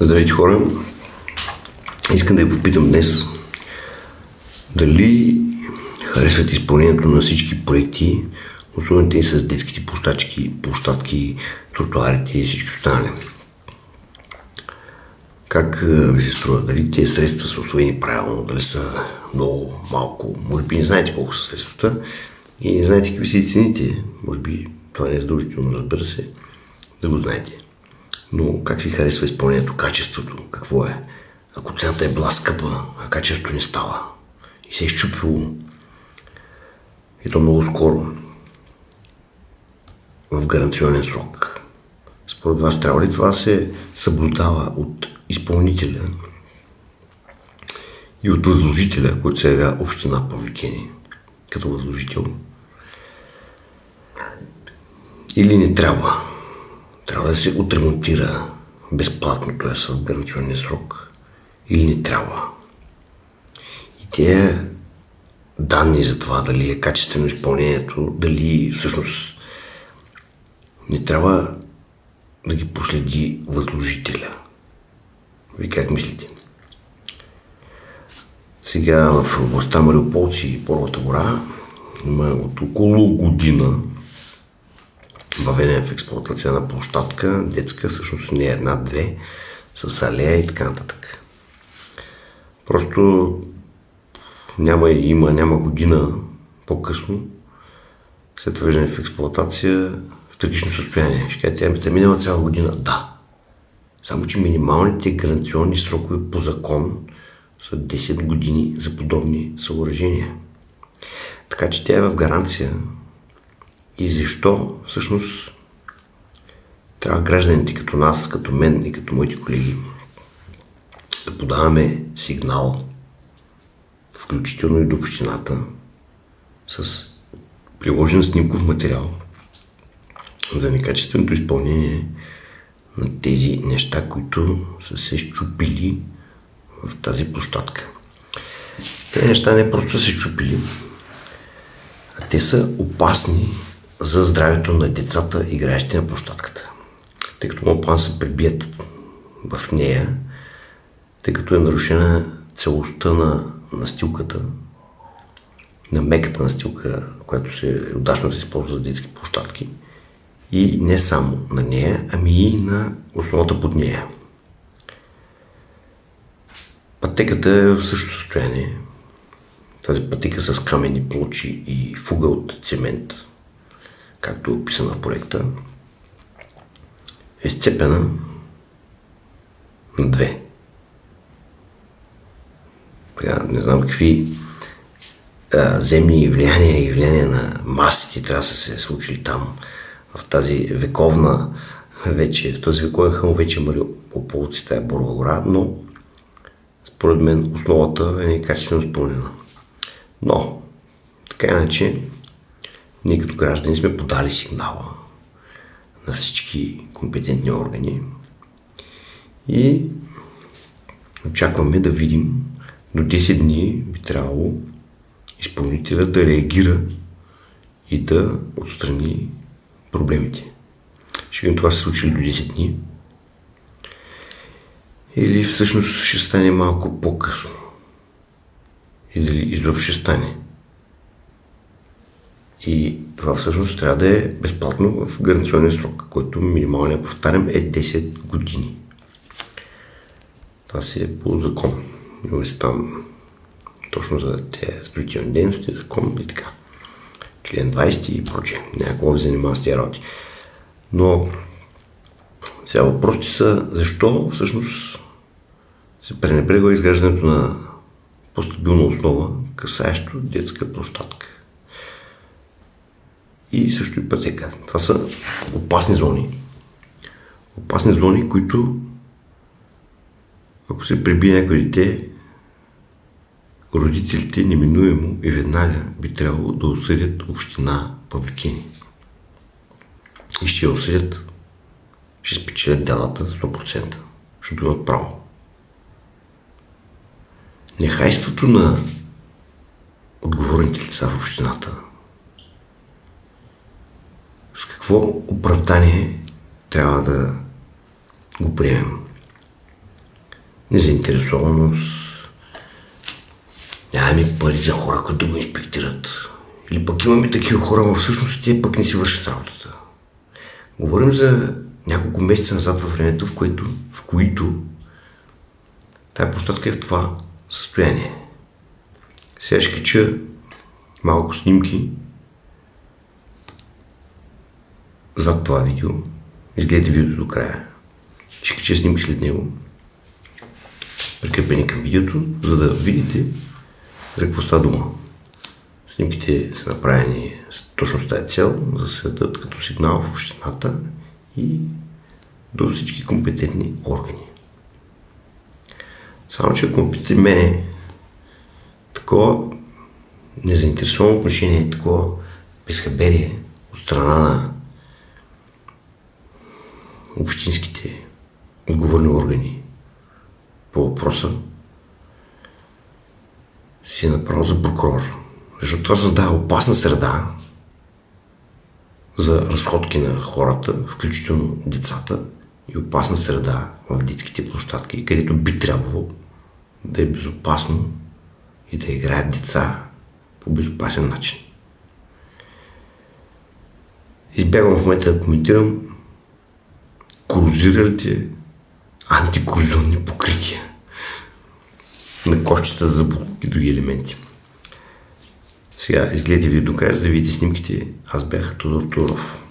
Здравейте, хора! Искам да ви попитам днес дали харесвате изпълнението на всички проекти, особено те с детските площадки, тротуарите и всички останали. Как ви се струва? Дали тези средства са усвоени правилно, дали са много, малко? Може би не знаете колко са средствата и не знаете какви са и цените. Може би това не е задължително, разбира се, да го знаете. Но как ви харесва изпълнението, качеството? Какво е? Ако цената е била скъпа, а качеството не става и се е изчупило, и то много скоро, в гаранционен срок, според вас трябва ли това се съблюдава от изпълнителя и от възложителя, който се явява община Павликени като възложител? Или не трябва? Трябва да се отремонтира безплатно, т.е. в гаранционен срок, или не трябва? И тези данни за това дали е качествено изпълнението, дали всъщност не трябва да ги проследи възложителя. Вие как мислите? Сега в областта Мариополци и Поровата гора има от около година въведена в експлоатация на площадка, детска, всъщност не една-две, с алея и така нататък. Просто няма година по-късно, след въвеждане в експлоатация, в трагично състояние. Ще кажете, минала цяла година. Да. Само че минималните гаранционни срокове по закон са 10 години за подобни съоръжения. Така че тя е в гаранция. И защо всъщност трябва гражданите като нас, като мен и като моите колеги да подаваме сигнал, включително и до общината, с приложен снимков материал за некачественото изпълнение на тези неща, които са се счупили в тази площадка. Тези неща не просто са се счупили, а те са опасни за здравето на децата, играещи на площадката. Тъй като могат да се прибият в нея, тъй като е нарушена целостта на настилката, на меката настилка, която удачно се използва за детски площадки. И не само на нея, ами и на основата под нея. Пътеката е в същото състояние. Тази пътека с каменни плочи и фуга от цемент, както е описано в проекта, е сцепена на две. Не знам какви земни влияния и влияния на масите трябва да са се случили там, в тази вековна вече, в този вековен хълм вече Мариополци, тая Борова гора, но според мен основата е некачествено изпълнена. Но, така иначе, ние като граждани сме подали сигнала на всички компетентни органи и очакваме да видим до 10 дни би трябвало изпълнителя да реагира и да отстрани проблемите. Ще видим това се случи до 10 дни или всъщност ще стане малко по-късно и дали изобщо ще стане. И това всъщност трябва да е безплатно в гаранционен срок, който минималният, повтарям, е 10 години. Това си е по закон. Има си там точно за тези строителни дейности, закон и така. Член 20 и прочее. Някакво ви занимава с тези работи. Но сега въпросите са защо всъщност се пренебрегва изграждането на по-стабилна основа, касаещо детска площадка. И също и пътека. Това са опасни зони. Опасни зони, които ако се прибие някой дете, родителите неминуемо и веднага би трябвало да осъдят община Павликени. И ще я осъдят, ще спечелят делата 100%, защото имат право. Нехайството на отговорните лица в общината, с какво оправдание трябва да го приемем? незаинтересованост, нямаме пари за хора, които го инспектират. Или пък имаме такива хора, но всъщност те пък не си вършат работата. Говорим за няколко месеца назад във времето, в които тая площадка е в това състояние. Сега ще кача малко снимки зад това видео. Изгледайте видеото до края. Ще кача снимки след него, прикрепени към видеото, за да видите за какво става дума. Снимките са направени с точно с тази цел, за да се дадат като сигнал в общината и до всички компетентни органи. Само че ако питате мене, такова незаинтересовано отношение, такова безхаберие от страна на общинските отговорни органи по въпроса, си е направо за прокурор. Защото това създава опасна среда за разходки на хората, включително децата, и опасна среда в детските площадки, където би трябвало да е безопасно и да играят деца по безопасен начин. Избягвам в момента да коментирам корозиралите антикорозионни покрития на кошчета за буклук и други елементи. Сега изгледайте ви до края, за да видите снимките. Аз бях Тодор Тодоров.